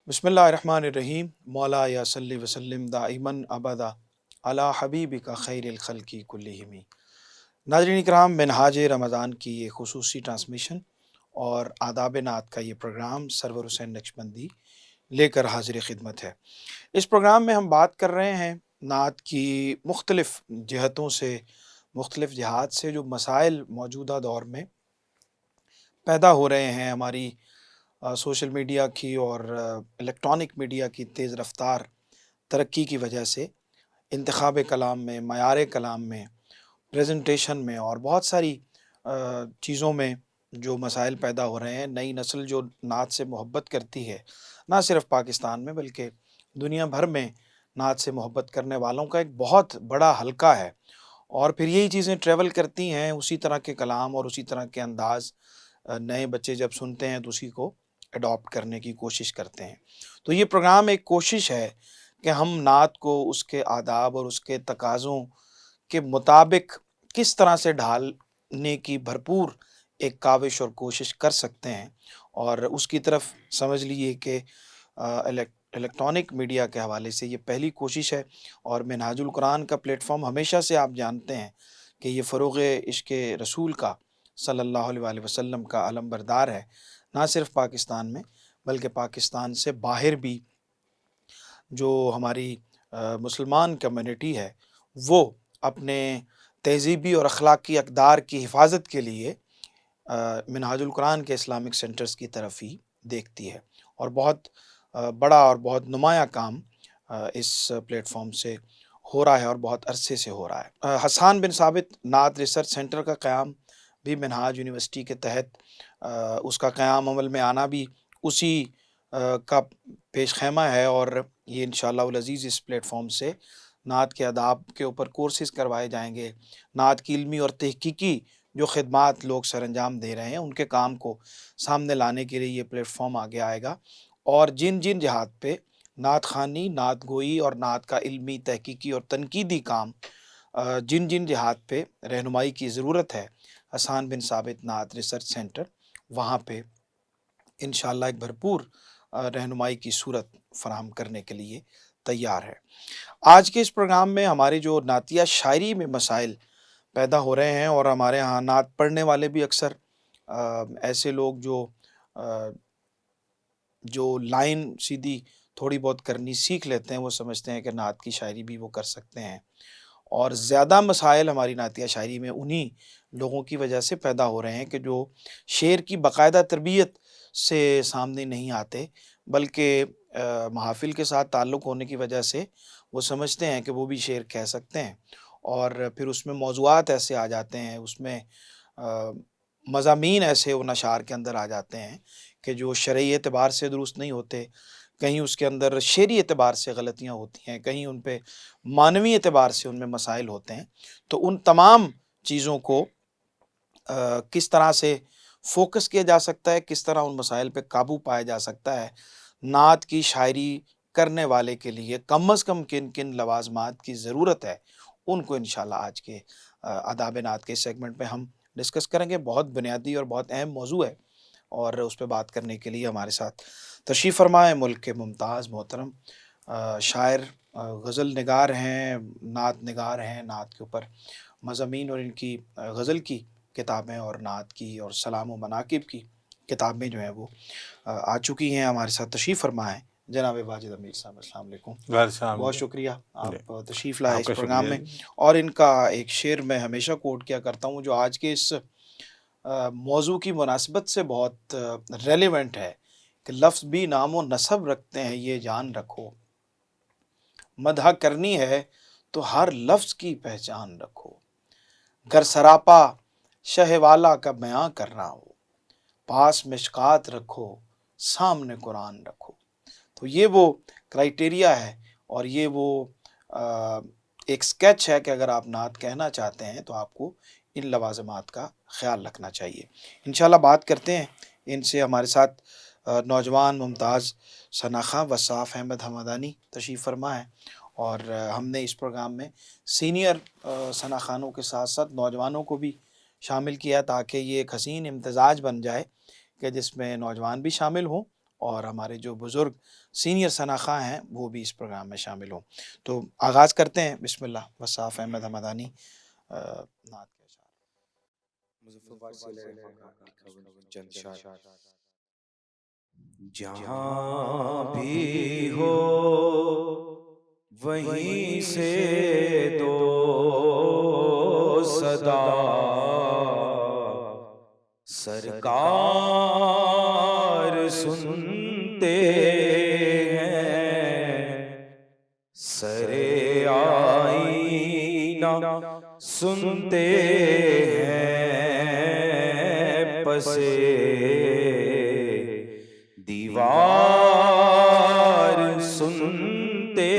بسم اللہ الرحمن الرحیم مولا یا صلی وسلم دائمن ابدا علی حبیبک خیر الخلق کلہم۔ ناظرین اکرام، منہاج رمضان کی یہ خصوصی ٹرانسمیشن اور آداب نعت کا یہ پروگرام سرور حسین نقشبندی لے کر حاضر خدمت ہے۔ اس پروگرام میں ہم بات کر رہے ہیں نعت کی مختلف جہتوں سے، مختلف جہات سے جو مسائل موجودہ دور میں پیدا ہو رہے ہیں ہماری سوشل میڈیا کی اور الیکٹرانک میڈیا کی تیز رفتار ترقی کی وجہ سے انتخاب کلام میں، معیار کلام میں، پریزنٹیشن میں اور بہت ساری چیزوں میں جو مسائل پیدا ہو رہے ہیں۔ نئی نسل جو نعت سے محبت کرتی ہے، نہ صرف پاکستان میں بلکہ دنیا بھر میں نعت سے محبت کرنے والوں کا ایک بہت بڑا حلقہ ہے، اور پھر یہی چیزیں ٹریول کرتی ہیں، اسی طرح کے کلام اور اسی طرح کے انداز نئے بچے جب سنتے ہیں تو اسی کو اڈاپٹ کرنے کی کوشش کرتے ہیں۔ تو یہ پروگرام ایک کوشش ہے کہ ہم نعت کو اس کے آداب اور اس کے تقاضوں کے مطابق کس طرح سے ڈھالنے کی بھرپور ایک کاوش اور کوشش کر سکتے ہیں، اور اس کی طرف سمجھ لیجیے کہ الیکٹرانک میڈیا کے حوالے سے یہ پہلی کوشش ہے۔ اور منہاج القرآن کا پلیٹ فارم ہمیشہ سے آپ جانتے ہیں کہ یہ فروغ عشق رسول کا صلی اللہ علیہ وآلہ وسلم کا علم بردار ہے، نہ صرف پاکستان میں بلکہ پاکستان سے باہر بھی جو ہماری مسلمان کمیونٹی ہے وہ اپنے تہذیبی اور اخلاقی اقدار کی حفاظت کے لیے منہاج القرآن کے اسلامک سینٹرز کی طرف ہی دیکھتی ہے، اور بہت بڑا اور بہت نمایاں کام اس پلیٹ فارم سے ہو رہا ہے اور بہت عرصے سے ہو رہا ہے۔ حسان بن ثابت نعت ریسرچ سینٹر کا قیام بھی منہاج یونیورسٹی کے تحت، اس کا قیام عمل میں آنا بھی اسی کا پیش خیمہ ہے، اور یہ انشاءاللہ العزیز اس پلیٹ فارم سے نعت کے آداب کے اوپر کورسز کروائے جائیں گے۔ نعت کی علمی اور تحقیقی جو خدمات لوگ سر انجام دے رہے ہیں ان کے کام کو سامنے لانے کے لیے یہ پلیٹ فارم آگے آئے گا، اور جن جن جہات پہ نعت خوانی، نعت گوئی اور نعت کا علمی، تحقیقی اور تنقیدی کام جن جن جہات پہ رہنمائی کی ضرورت ہے، حسان بن ثابت نعت ریسرچ سینٹر وہاں پہ انشاءاللہ ایک بھرپور رہنمائی کی صورت فراہم کرنے کے لیے تیار ہے۔ آج کے اس پروگرام میں ہمارے جو نعتیہ شاعری میں مسائل پیدا ہو رہے ہیں، اور ہمارے ہاں نعت پڑھنے والے بھی اکثر ایسے لوگ جو لائن سیدھی تھوڑی بہت کرنی سیکھ لیتے ہیں، وہ سمجھتے ہیں کہ نعت کی شاعری بھی وہ کر سکتے ہیں، اور زیادہ مسائل ہماری نعتیہ شاعری میں انہی لوگوں کی وجہ سے پیدا ہو رہے ہیں کہ جو شعر کی باقاعدہ تربیت سے سامنے نہیں آتے، بلکہ محافل کے ساتھ تعلق ہونے کی وجہ سے وہ سمجھتے ہیں کہ وہ بھی شعر کہہ سکتے ہیں، اور پھر اس میں موضوعات ایسے آ جاتے ہیں، اس میں مضامین ایسے ان اشعار کے اندر آ جاتے ہیں کہ جو شرعی اعتبار سے درست نہیں ہوتے، کہیں اس کے اندر شعری اعتبار سے غلطیاں ہوتی ہیں، کہیں ان پہ معنوی اعتبار سے ان میں مسائل ہوتے ہیں۔ تو ان تمام چیزوں کو کس طرح سے فوکس کیا جا سکتا ہے، کس طرح ان مسائل پہ قابو پایا جا سکتا ہے، نعت کی شاعری کرنے والے کے لیے کم از کم کن کن لوازمات کی ضرورت ہے، ان کو انشاءاللہ آج کے آداب نعت کے سیگمنٹ میں ہم ڈسکس کریں گے۔ بہت بنیادی اور بہت اہم موضوع ہے، اور اس پہ بات کرنے کے لیے ہمارے ساتھ تشریف فرما ہے ملک کے ممتاز محترم شاعر، غزل نگار ہیں، نعت نگار ہیں، نعت کے اوپر مضامین اور ان کی غزل کی کتابیں اور نعت کی اور سلام و مناقب کی کتابیں جو ہیں وہ آ چکی ہیں۔ ہمارے ساتھ تشریف فرما ہے جناب واجد امیر صاحب، السلام علیکم۔ بہت شکریہ آپ تشریف لائے اس پروگرام میں، اور ان کا ایک شعر میں ہمیشہ کوٹ کیا کرتا ہوں جو آج کے اس موضوع کی مناسبت سے بہت ریلیونٹ ہے کہ لفظ بھی نام و نسب رکھتے ہیں، یہ جان رکھو، مدح کرنی ہے تو ہر لفظ کی پہچان رکھو، گر سراپا شہ والا کا بیاں کرنا ہو، پاس مشکات رکھو، سامنے قرآن رکھو۔ تو یہ وہ کرائیٹیریا ہے، اور یہ وہ ایک سکیچ ہے کہ اگر آپ نعت کہنا چاہتے ہیں تو آپ کو ان لوازمات کا خیال رکھنا چاہیے۔ انشاءاللہ بات کرتے ہیں ان سے۔ ہمارے ساتھ نوجوان ممتاز ثنا خاں وصاف احمد حمدانی تشریف فرما ہے، اور ہم نے اس پروگرام میں سینئر ثنا خانوں کے ساتھ ساتھ نوجوانوں کو بھی شامل کیا تاکہ یہ ایک حسین امتزاج بن جائے کہ جس میں نوجوان بھی شامل ہوں اور ہمارے جو بزرگ سینئر ثناءخواں ہیں وہ بھی اس پروگرام میں شامل ہوں۔ تو آغاز کرتے ہیں، بسم اللہ۔ وصاف احمد حمدانی نعت کے اشعار۔ مظفر فارسی علیہ الرحمہ کا لکھا ہوا چند اشعار۔ جہاں بھی ہو وہیں سے دو صدا، سرکار سنتے ہیں، سرے آئینہ سنتے ہیں، پسے دیوار سنتے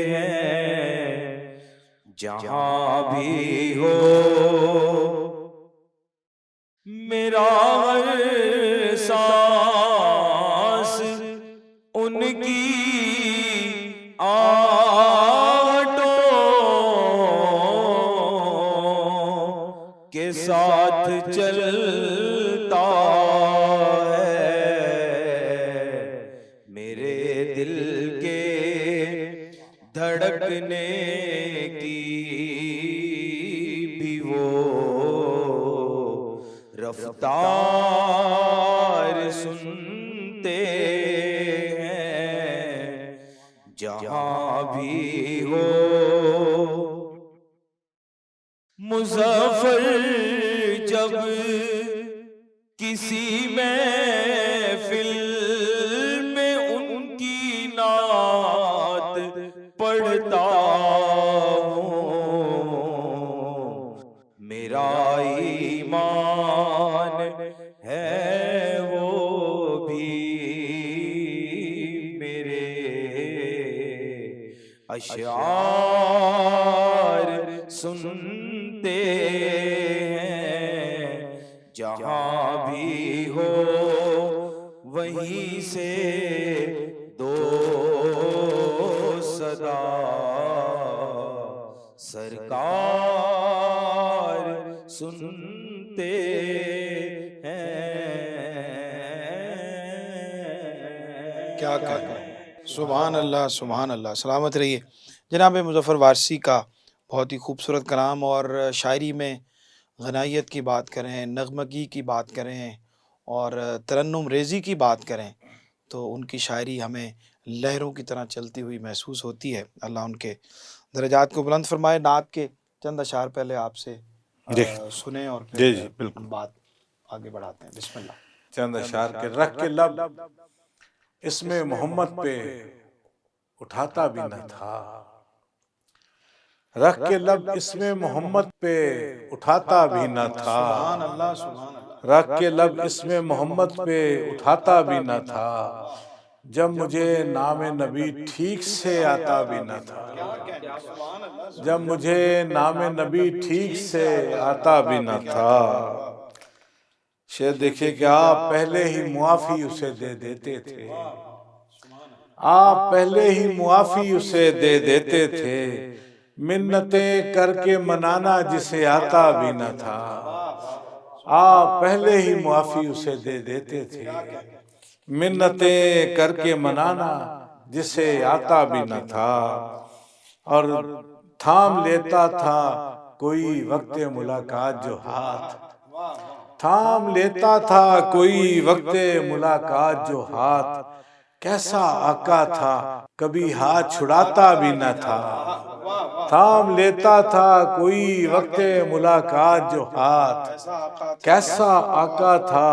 ہیں۔ جہاں بھی ہو میرا ہر سانس ان کی آہٹوں کے ساتھ چلتا ہے، میرے دل کے دھڑکنے کی بھی وہ رفتار سنتے ہیں۔ جہاں بھی ہو مظفر جب کسی محفل میں ان کی نعت پڑھتا ہوں، میرا ایمان ہے وہ بھی میرے اشعار سنتے ہیں۔ جہاں بھی ہو وہیں سے دو صدا، سرکار سنتے ہیں۔ کیا کہنا، سبحان اللہ سبحان اللہ۔ سلامت رہیے۔ جناب مظفر وارثی کا بہت ہی خوبصورت کلام، اور شاعری میں غنائیت کی بات کریں، نغمگی کی بات کریں اور ترنم ریزی کی بات کریں تو ان کی شاعری ہمیں لہروں کی طرح چلتی ہوئی محسوس ہوتی ہے۔ اللہ ان کے درجات کو بلند فرمائے۔ نعت کے چند اشعار پہلے آپ سے سنیں اور پھر بالکل بات آگے بڑھاتے ہیں۔ بسم اللہ۔ چند اشعار کے رکھ کے لب اس میں محمد پہ اٹھاتا بھی نہ تھا، رکھ کے لب اس میں محمد پہ اٹھاتا بھی نہ تھا، سبحان اللہ سبحان اللہ۔ رکھ کے لب اس میں محمد پہ اٹھاتا بھی نہ تھا، جب مجھے نام نبی ٹھیک سے آتا بھی نہ تھا، جب مجھے نام نبی ٹھیک سے آتا بھی نہ تھا۔ شعر دیکھیے کہ آپ پہلے ہی معافی اسے دے دیتے تھے، آپ پہلے ہی معافی اسے دے دیتے تھے، منتیں کر کے منانا جسے آتا بھی نہ تھا، آپ پہلے ہی معافی اسے دے دیتے تھے، منتیں کر کے منانا جسے آتا بھی نہ تھا، اور تھام لیتا تھا کوئی وقت ملاقات جو ہاتھ، تھام لیتا تھا کوئی وقت ملاقات جو ہاتھ، کیسا آقا تھا کبھی ہاتھ چھڑاتا بھی نہ تھا، تھام لیتا تھا کوئی وقت ملاقات جو ہاتھ، کیسا آقا تھا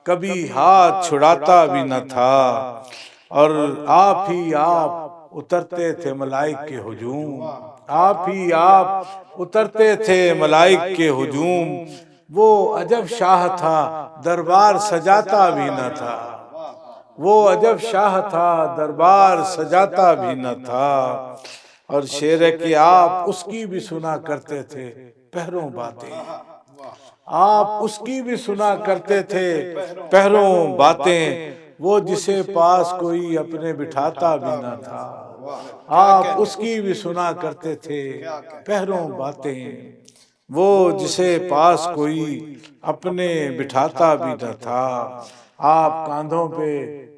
کبھی ہاتھ چھڑاتا بھی نہ تھا، اور آپ ہی آپ اترتے تھے ملائک کے ہجوم، آپ ہی آپ اترتے تھے ملائک کے ہجوم، وہ عجب شاہ تھا دربار سجاتا بھی نہ تھا، وہ عجب شاہ تھا دربار سجاتا بھی نہ تھا، اور شعر ہے کہ آپ اس کی بھی سنا کرتے تھے پہروں باتیں، آپ اس کی بھی سنا کرتے تھے پہروں باتیں، وہ جسے پاس کوئی اپنے بٹھاتا بھی نہ تھا، آپ اس کی بھی سنا کرتے تھے پہروں باتیں، وہ جسے پاس کوئی اپنے بٹھاتا بھی نہ تھا، آپ کاندھوں پہ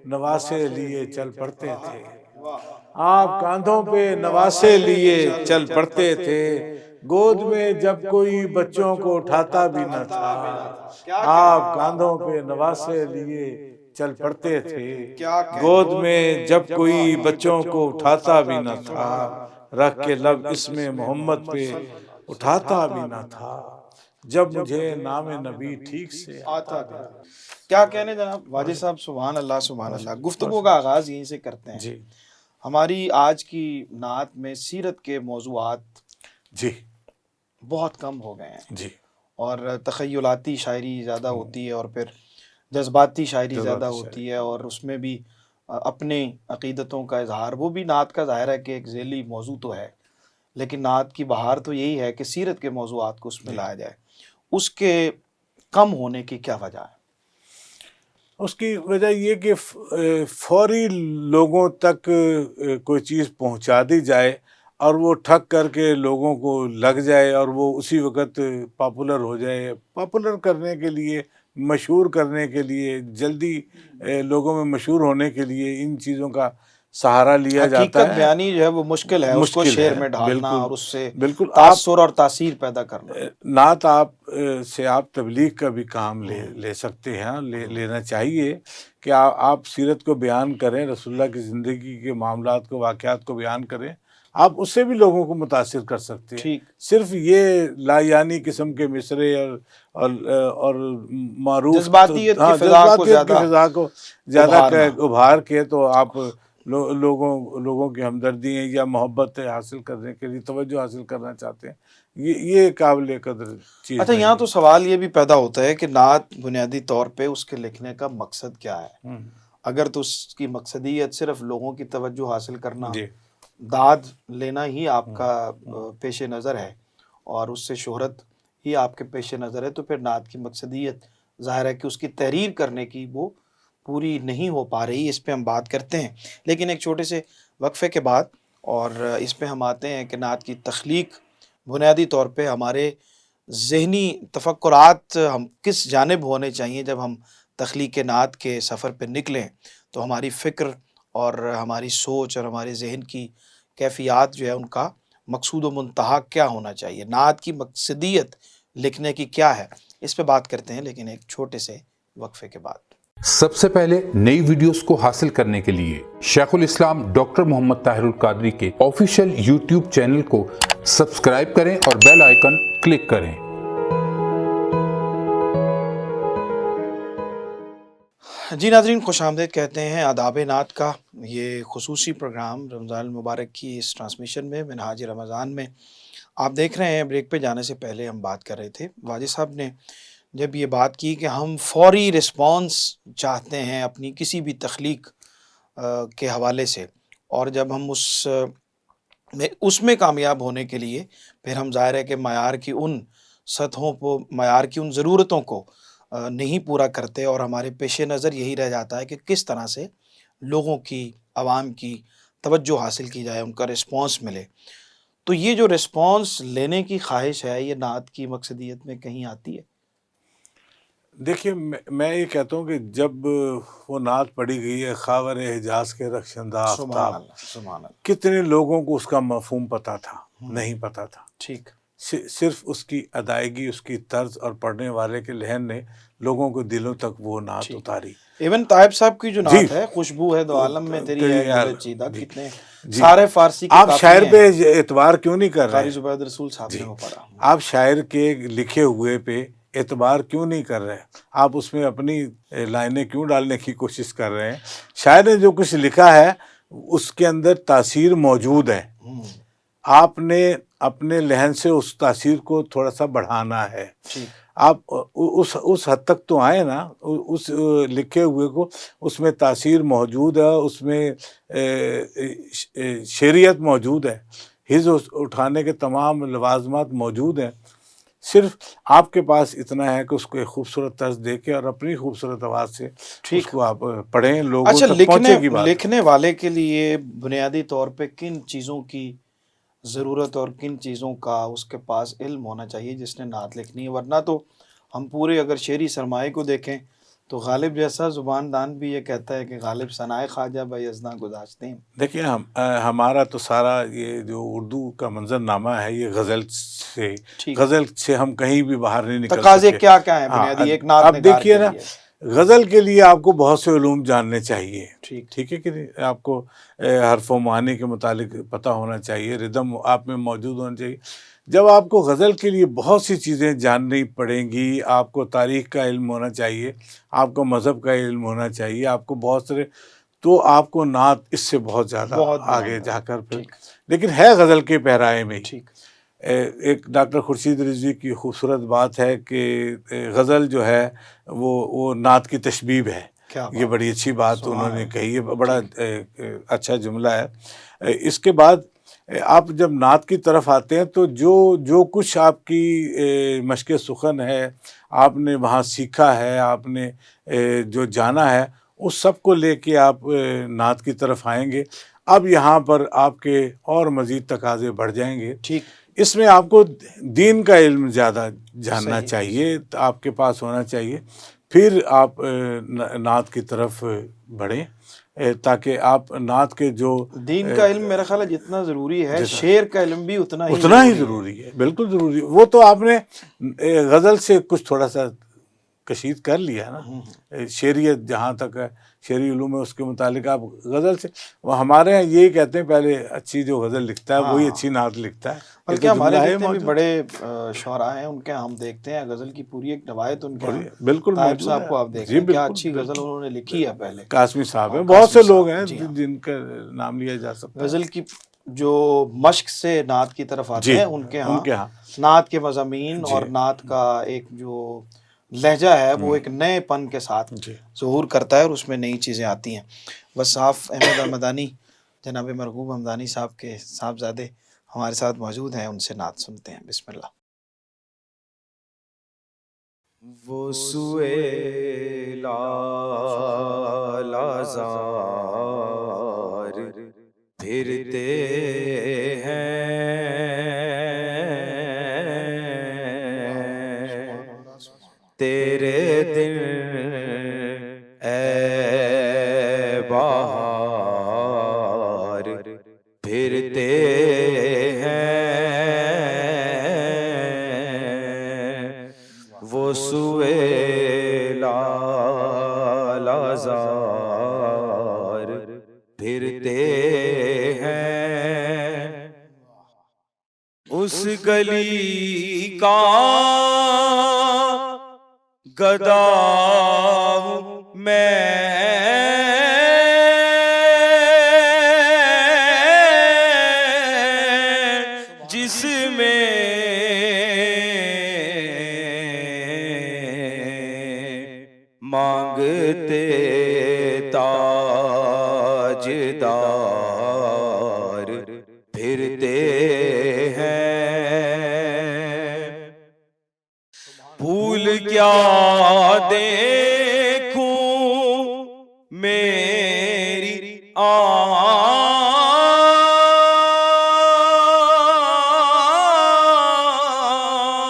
نواسے لیے چل پڑتے تھے، آپ کاندھوں پہ نواسے لیے چل پڑتے تھے، گود میں جب کوئی بچوں کو اٹھاتا بھی نہ تھا، آپ کاندھوں پہ نواسے لیے چل پڑتے تھے، گود میں جب کوئی بچوں کو اٹھاتا بھی نہ تھا، رکھ کے لب اس میں محمد پہ اٹھاتا بھی نہ تھا، جب مجھے نام نبی ٹھیک سے آتا بھی نہیں۔ کیا کہنے جناب واجد صاحب، سبحان اللہ سبحان اللہ۔ گفتگو کا آغاز یہیں سے کرتے ہیں۔ جی ہماری آج کی نعت میں سیرت کے موضوعات جی بہت کم ہو گئے ہیں، جی اور تخیلاتی شاعری زیادہ ہوتی ہے، اور پھر جذباتی شاعری زیادہ ہوتی ہے، اور اس میں بھی اپنے عقیدتوں کا اظہار، وہ بھی نعت کا ظاہر ہے کہ ایک ذیلی موضوع تو ہے، لیکن نعت کی بہار تو یہی ہے کہ سیرت کے موضوعات کو اس میں لایا جائے۔ اس کے کم ہونے کی کیا وجہ ہے؟ اس کی وجہ یہ کہ فوری لوگوں تک کوئی چیز پہنچا دی جائے اور وہ ٹھک کر کے لوگوں کو لگ جائے اور وہ اسی وقت پاپولر ہو جائے۔ پاپولر کرنے کے لیے، مشہور کرنے کے لیے، جلدی لوگوں میں مشہور ہونے کے لیے ان چیزوں کا سہارا لیا جاتا حقیقت ہے۔ بیانی جو ہے وہ مشکل ہے، اس کو مشکل شعر ہے، میں ڈھالنا بالکل اور اس سے بالکل۔ تاثر اور تاثیر پیدا کرنا۔ نعت سے آپ تبلیغ کا بھی کام لے سکتے ہیں، لینا چاہیے کہ آپ سیرت کو بیان کریں، رسول اللہ کی زندگی کے معاملات کو، واقعات کو بیان کریں، آپ اس سے بھی لوگوں کو متاثر کر سکتے ہیں۔ ٹھیک، صرف یہ لایانی قسم کے مصرے اور معروف جذباتیت کی فضا کو جذباتیت کی فضا کو زیادہ ابھارنا۔ ابھار کے تو آپ لوگوں کی ہمدردی یا محبت حاصل کرنے کے لیے، توجہ حاصل کرنا چاہتے ہیں، یہ قابل قدر چیز اچھا، نہیں یہاں ہے۔ تو سوال یہ بھی پیدا ہوتا ہے کہ نعت بنیادی طور پہ اس کے لکھنے کا مقصد کیا ہے؟ اگر تو اس کی مقصدیت صرف لوگوں کی توجہ حاصل کرنا، جی داد لینا ہی آپ کا پیش نظر ہے، اور اس سے شہرت ہی آپ کے پیش نظر ہے، تو پھر نعت کی مقصدیت ظاہر ہے کہ اس کی تحریر کرنے کی وہ پوری نہیں ہو پا رہی۔ اس پہ ہم بات کرتے ہیں، لیکن ایک چھوٹے سے وقفے کے بعد، اور اس پہ ہم آتے ہیں کہ نعت کی تخلیق بنیادی طور پہ ہمارے ذہنی تفکرات ہم کس جانب ہونے چاہیے جب ہم تخلیق نعت کے سفر پہ نکلیں، تو ہماری فکر اور ہماری سوچ اور ہمارے ذہن کی کیفیات جو ہے ان کا مقصود و منتہا کیا ہونا چاہیے، نعت کی مقصدیت لکھنے کی کیا ہے، اس پہ بات کرتے ہیں، لیکن ایک چھوٹے سے وقفے کے بعد۔ سب سے پہلے نئی ویڈیوز کو حاصل کرنے کے لیے شیخ الاسلام ڈاکٹر محمد طاہر القادری کے آفیشیل یوٹیوب چینل کو سبسکرائب کریں اور بیل آئیکن کلک کریں۔ جی ناظرین، خوش آمدید کہتے ہیں آداب نعت کا یہ خصوصی پروگرام رمضان المبارک کی اس ٹرانسمیشن میں، منہاج رمضان میں آپ دیکھ رہے ہیں۔ بریک پہ جانے سے پہلے ہم بات کر رہے تھے، واجد صاحب نے جب یہ بات کی کہ ہم فوری رسپانس چاہتے ہیں اپنی کسی بھی تخلیق کے حوالے سے، اور جب ہم اس میں کامیاب ہونے کے لیے پھر ہم ظاہر ہے کہ معیار کی ان سطحوں کو، معیار کی ان ضرورتوں کو نہیں پورا کرتے، اور ہمارے پیش نظر یہی رہ جاتا ہے کہ کس طرح سے لوگوں کی، عوام کی توجہ حاصل کی جائے، ان کا رسپانس ملے۔ تو یہ جو رسپانس لینے کی خواہش ہے، یہ نعت کی مقصدیت میں کہیں آتی ہے؟ دیکھیے، میں یہ کہتا ہوں کہ جب وہ نعت پڑھی گئی ہے، خاور حجاز کے رخشندہ سبحان آفتاب، اللہ سبحان اللہ۔ کتنے لوگوں کو اس کا مفہوم پتہ تھا؟ نہیں پتہ تھا۔ ٹھیک، صرف اس کی ادائیگی، اس کی طرز اور پڑھنے والے کے لحن نے لوگوں کو دلوں تک وہ نعت اتاری۔ ایون طائب صاحب کی جو نعت ہے، خوشبو ہے دو عالم میں تیری ہے گل چیدہ، کتنے سارے فارسی کے آپ شاعر قافیے ہیں۔ پہ اعتبار کیوں نہیں کر قاری رہے؟ زبید رسول صاحب نے وہ پڑھا۔ آپ شاعر کے لکھے ہوئے پہ اعتبار کیوں نہیں کر رہے؟ آپ اس میں اپنی لائنیں کیوں ڈالنے کی کوشش کر رہے ہیں؟ شاعر نے جو کچھ لکھا ہے اس کے اندر تاثیر موجود ہے، آپ نے اپنے لحن سے اس تاثیر کو تھوڑا سا بڑھانا ہے۔ آپ اس حد تک تو آئے نا، اس لکھے ہوئے کو، اس میں تاثیر موجود ہے، اس میں شعریت موجود ہے، حز اٹھانے کے تمام لوازمات موجود ہیں۔ صرف آپ کے پاس اتنا ہے کہ اس کو ایک خوبصورت طرز دے کے اور اپنی خوبصورت آواز سے اس کو آپ پڑھیں، لوگوں اچھا، تک پہنچے کی بات۔ لکھنے والے کے لیے بنیادی طور پہ کن چیزوں کی ضرورت اور کن چیزوں کا اس کے پاس علم ہونا چاہیے جس نے نعت لکھنی ہے؟ ورنہ تو ہم پورے اگر شعری سرمایہ کو دیکھیں تو غالب جیسا زبان دان بھی یہ کہتا ہے کہ غالب ثنائے خواجہ بھائی ازنا گذاشتے ہیں. دیکھیں ہمارا تو سارا یہ جو اردو کا منظر نامہ ہے یہ غزل سے ہم کہیں بھی باہر نہیں نکل تقاضے سکتے. کیا کیا ہیں بنیادی ایک نعت اب نگار دیکھیے کے نا، لیے؟ غزل کے لیے آپ کو بہت سے علوم جاننے چاہیے. ٹھیک ٹھیک ہے کہ نہیں؟ آپ کو حرف و معانی کے متعلق پتہ ہونا چاہیے، ردم آپ میں موجود ہونا چاہیے. جب آپ کو غزل کے لیے بہت سی چیزیں جاننی پڑیں گی، آپ کو تاریخ کا علم ہونا چاہیے، آپ کو مذہب کا علم ہونا چاہیے، آپ کو بہت سارے، تو آپ کو نعت اس سے بہت زیادہ بہت آگے جا کر پھر، ٹھیک لیکن ہے غزل کے پیرائے میں ہی. ٹھیک. ایک ڈاکٹر خورشید رضوی کی خوبصورت بات ہے کہ غزل جو ہے وہ نعت کی تشبیب ہے. کیا یہ بڑی اچھی بات سبحان انہوں نے اللہ. کہی ہے، بڑا اچھا جملہ ہے. اس کے بعد آپ جب نعت کی طرف آتے ہیں تو جو کچھ آپ کی مشق سخن ہے، آپ نے وہاں سیکھا ہے، آپ نے جو جانا ہے، اس سب کو لے کے آپ نعت کی طرف آئیں گے. اب یہاں پر آپ کے اور مزید تقاضے بڑھ جائیں گے. ٹھیک اس میں آپ کو دین کا علم زیادہ جاننا صحیح. چاہیے، آپ کے پاس ہونا چاہیے. پھر آپ نعت کی طرف بڑھیں، تاکہ آپ نعت کے جو دین کا علم میرا خیال ہے جتنا ضروری ہے، شعر کا علم بھی اتنا ہی ضروری ہے. بالکل ضروری. وہ تو آپ نے غزل سے کچھ تھوڑا سا کشید کر لیا نا. شعریت جہاں تک ہے، شعری علوم ہے، اس کے متعلق آپ غزل سے، وہ ہمارے یہاں یہی کہتے ہیں پہلے اچھی جو غزل لکھتا ہے وہی اچھی نعت لکھتا ہے. بلکہ ہمارے جتنے بھی بڑے شعراء ہیں ان کے ہم دیکھتے ہیں غزل کی پوری ایک روایت ان کے ہیں. بالکل طائب صاحب کو آپ دیکھیں کیا بالکل اچھی غزل انہوں نے لکھی ہے پہلے. قاسمی صاحب ہیں، بہت سے لوگ ہیں جن کا نام لیا جا سکتا ہے. غزل کی جو مشق سے نعت کی طرف آتے ہیں ان کے ہاں نعت کے مضامین اور نعت کا ایک جو لہجہ ہے وہ ایک نئے پن کے ساتھ ظہور کرتا ہے اور اس میں نئی چیزیں آتی ہیں. وصاف احمد حمدانی، جناب مرغوب حمدانی صاحب کے صاحبزادے ہمارے ساتھ موجود ہیں، ان سے نعت سنتے ہیں. بسم اللہ. وہ سوئے لازار پھرتے ہیں، تیرے دن اے بہار پھرتے ہیں. وہ سوئے لازار پھرتے ہیں، اس گلی کا گدا ہوں میں، جس میں مانگتے تاجدار پھرتے ہیں. پھول کیا دیکھوں میری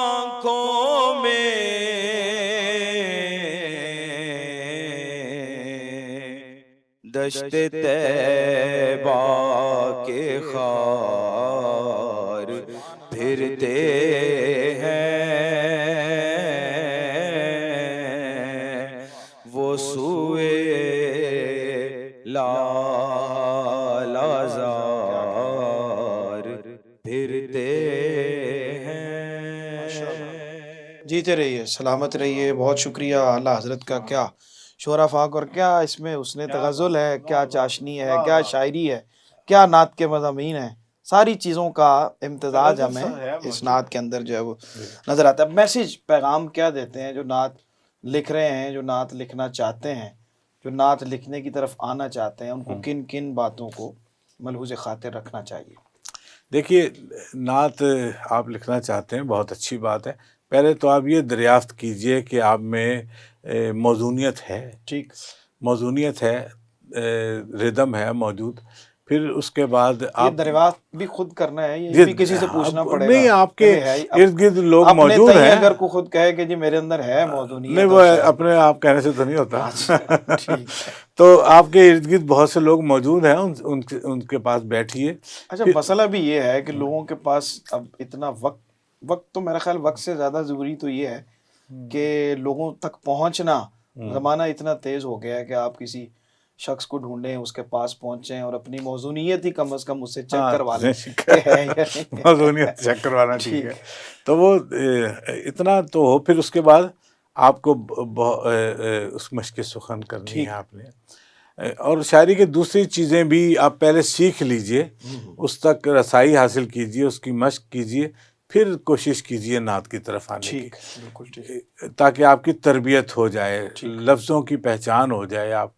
آنکھوں میں، دشت طیبہ کے خار پھرتے ہیں. وہ سوئے لازار پھرتے ہیں. جیتے رہیے، سلامت رہیے. بہت شکریہ اعلیٰ حضرت کا. کیا شعرا فاق اور کیا اس میں اس نے تغزل ہے، کیا چاشنی ہے، کیا شاعری ہے، کیا نعت کے مضامین ہیں. ساری چیزوں کا امتزاج ہمیں اس نعت کے اندر جو ہے وہ نظر آتا ہے. میسج پیغام کیا دیتے ہیں جو نعت لکھ رہے ہیں، جو نعت لکھنا چاہتے ہیں، جو نعت لکھنے کی طرف آنا چاہتے ہیں، ان کو کن کن باتوں کو ملحوظ خاطر رکھنا چاہیے؟ دیکھیے، نعت آپ لکھنا چاہتے ہیں، بہت اچھی بات ہے. پہلے تو آپ یہ دریافت کیجئے کہ آپ میں موزونیت ہے. ٹھیک. موزونیت ہے، ردم ہے موجود. پھر اس کے بعد یہ آپ دریافت بھی خود کرنا ہے، یہ بھی کسی سے پوچھنا پڑے گا؟ نہیں، آپ کے کہ ہے ارد گرد لوگ اپنے موجود تئیں ہیں. اگر کو خود کہے کہ جی میرے اندر ہے موضوعیت، نہیں، وہ اپنے آپ کہنے سے تو نہیں ہوتا. اچھا ٹھیک ہے. تو آپ کے ارد گرد بہت سے لوگ موجود ہیں، ان کے پاس بیٹھیے. اچھا، مسئلہ بھی یہ ہے کہ لوگوں کے پاس اب اتنا وقت تو میرا خیال وقت سے زیادہ ضروری تو یہ ہے کہ لوگوں تک پہنچنا. زمانہ اتنا تیز ہو گیا ہے کہ آپ کسی شخص کو ڈھونڈیں، اس کے پاس پہنچیں اور اپنی موضوعیت ہی کم از کم اس سے چیک کروا لیں کہ ہے یا نہیں. موضوعیت چیک کروانا ٹھیک ہے. تو وہ اتنا تو ہو، پھر اس کے بعد آپ کو اس مشق سخن کرنی ہے آپ نے. اور شاعری کی دوسری چیزیں بھی آپ پہلے سیکھ لیجئے، اس تک رسائی حاصل کیجئے، اس کی مشق کیجئے، پھر کوشش کیجئے نعت کی طرف آنے کی. بالکل ٹھیک. تاکہ آپ کی تربیت ہو جائے، لفظوں کی پہچان ہو جائے، آپ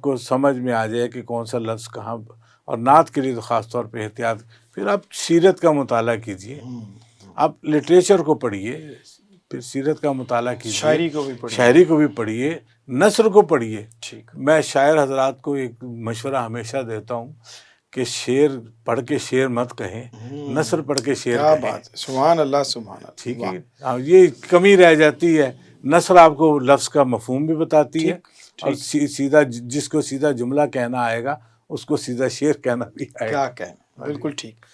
کو سمجھ میں آ جائے کہ کون سا لفظ کہاں. اور نعت کے لیے تو خاص طور پہ احتیاط. پھر آپ سیرت کا مطالعہ کیجئے، آپ لٹریچر کو پڑھیے، پھر سیرت کا مطالعہ کیجئے، شاعری کو بھی پڑھیے، نثر کو پڑھیے. میں شاعر حضرات کو ایک مشورہ ہمیشہ دیتا ہوں کہ شعر پڑھ کے شعر مت کہیں، نثر پڑھ کے شعر کیا کہیں. بات ہے، سبحان اللہ سبحان اللہ. ٹھیک ہے، یہ کمی رہ جاتی ہے. نثر آپ کو لفظ کا مفہوم بھی بتاتی ہے، اور سیدھا جس کو سیدھا جملہ کہنا آئے گا اس کو سیدھا شعر کہنا بھی آئے گا. کیا کہنا، بالکل ٹھیک.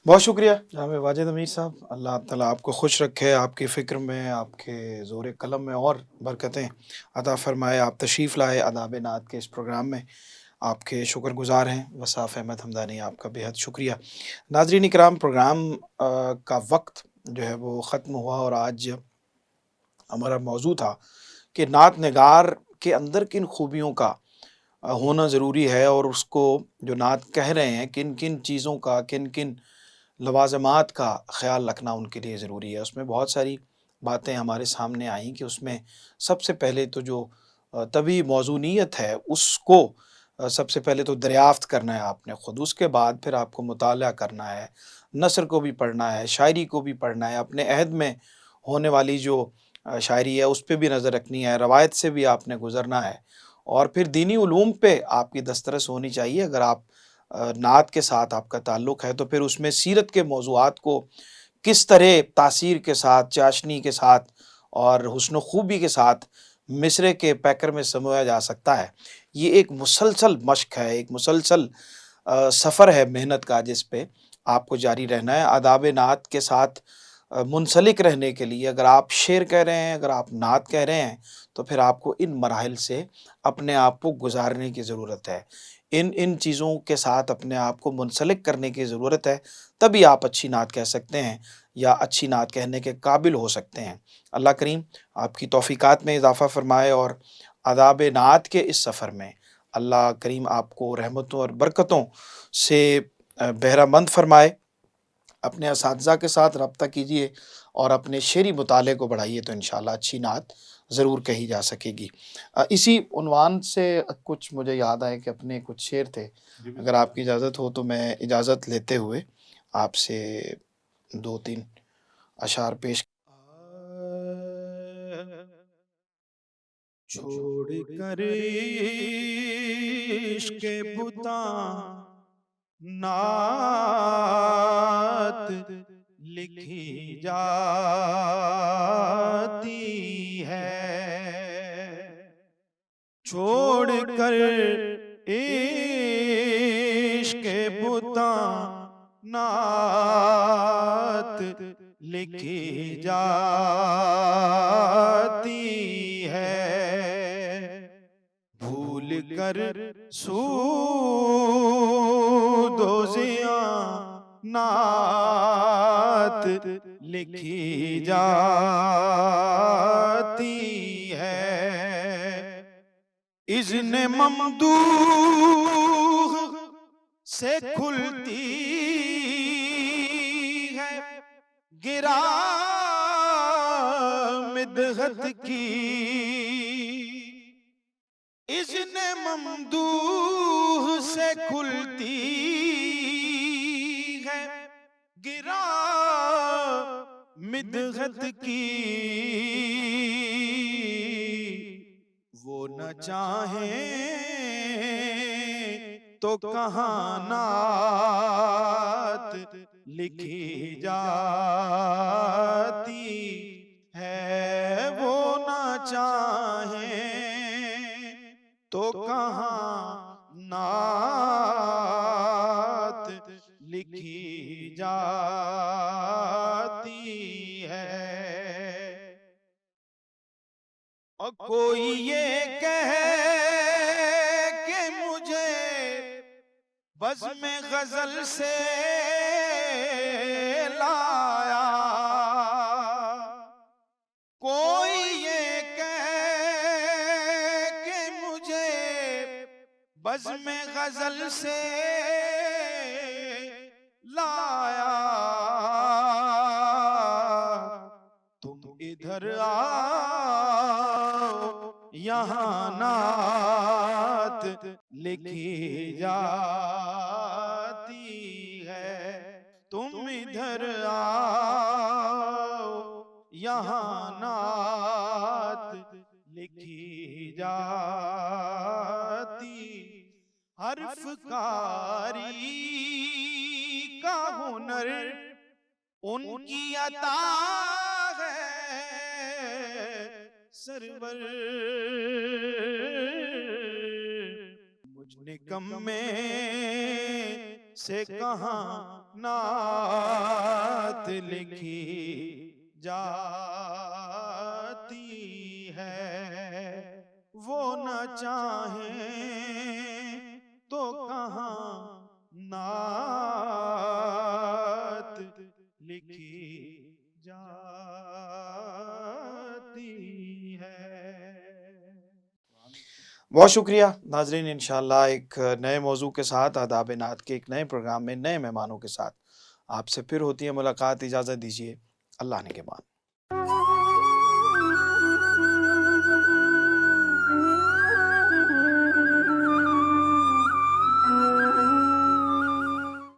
بہت شکریہ جناب واجد امیر صاحب. اللہ تعالیٰ آپ کو خوش رکھے، آپ کی فکر میں، آپ کے زور قلم میں اور برکتیں عطا فرمائے. آپ تشریف لائے آداب نعت کے اس پروگرام میں، آپ کے شکر گزار ہیں. وصاف احمد حمدانی آپ کا بے حد شکریہ. ناظرین اکرام، پروگرام کا وقت جو ہے وہ ختم ہوا، اور آج ہمارا موضوع تھا کہ نعت نگار کے اندر کن خوبیوں کا ہونا ضروری ہے، اور اس کو جو نعت کہہ رہے ہیں کن کن چیزوں کا، کن کن لوازمات کا خیال رکھنا ان کے لیے ضروری ہے. اس میں بہت ساری باتیں ہمارے سامنے آئیں کہ اس میں سب سے پہلے تو جو طبی موضوعیت ہے اس کو سب سے پہلے تو دریافت کرنا ہے آپ نے خود. اس کے بعد پھر آپ کو مطالعہ کرنا ہے، نثر کو بھی پڑھنا ہے، شاعری کو بھی پڑھنا ہے، اپنے عہد میں ہونے والی جو شاعری ہے اس پہ بھی نظر رکھنی ہے، روایت سے بھی آپ نے گزرنا ہے، اور پھر دینی علوم پہ آپ کی دسترس ہونی چاہیے. اگر آپ نعت کے ساتھ آپ کا تعلق ہے تو پھر اس میں سیرت کے موضوعات کو کس طرح تاثیر کے ساتھ، چاشنی کے ساتھ اور حسن و خوبی کے ساتھ مصرے کے پیکر میں سمویا جا سکتا ہے. یہ ایک مسلسل مشق ہے، ایک مسلسل سفر ہے محنت کا، جس پہ آپ کو جاری رہنا ہے. آداب نعت کے ساتھ منسلک رہنے کے لیے اگر آپ شعر کہہ رہے ہیں، اگر آپ نعت کہہ رہے ہیں، تو پھر آپ کو ان مراحل سے اپنے آپ کو گزارنے کی ضرورت ہے. ان چیزوں کے ساتھ اپنے آپ کو منسلک کرنے کی ضرورت ہے، تبھی آپ اچھی نعت کہہ سکتے ہیں یا اچھی نعت کہنے کے قابل ہو سکتے ہیں. اللہ کریم آپ کی توفیقات میں اضافہ فرمائے، اور آداب نعت کے اس سفر میں اللہ کریم آپ کو رحمتوں اور برکتوں سے بہرہ مند فرمائے. اپنے اساتذہ کے ساتھ رابطہ کیجیے اور اپنے شعری مطالعے کو بڑھائیے، تو انشاءاللہ اچھی نعت ضرور کہی جا سکے گی. اسی عنوان سے کچھ مجھے یاد آئے کہ اپنے کچھ شعر تھے، اگر آپ کی اجازت ہو تو میں اجازت لیتے ہوئے آپ سے 2-3 اشعار پیش. چھوڑ کر عشق بتاں نعت لکھی جاتی ہے، چھوڑ کر عشق بتاں نعت لکھی جاتی ہے، بھول کر سود و زیاں نعت لکھی جاتی ہے، اذن ممدوح سے کھلتی ہے گرا مدحت کی، اذن ممدوح سے کھلتی ہے گرا مدحت کی، وہ نہ چاہیں تو کہاں نعت لکھی جاتی ہے، وہ نہ چاہیں تو کہاں نعت لکھی جاتی ہے۔ اور کوئی یہ کہے کہ مجھے بزم غزل سے لایا، کوئی یہ کہے کہ مجھے بزم غزل سے لایا، تم ادھر آؤ یہاں نعت لکھی جاتی ہے، تم ادھر آؤ یہاں نعت لکھی جاتی، حرف کاری کا ہنر ان کی عطا ہے، سرور مجھ نکمے سے کہاں نعت لکھی جاتی ہے، وہ نہ چاہیں تو کہاں نعت لکھی جاتی ہے۔ بہت شکریہ ناظرین، انشاءاللہ ایک نئے موضوع کے ساتھ، آداب نعت کے ایک نئے پروگرام میں نئے مہمانوں کے ساتھ آپ سے پھر ہوتی ہے ملاقات۔ اجازت دیجیے، اللہ نگہبان۔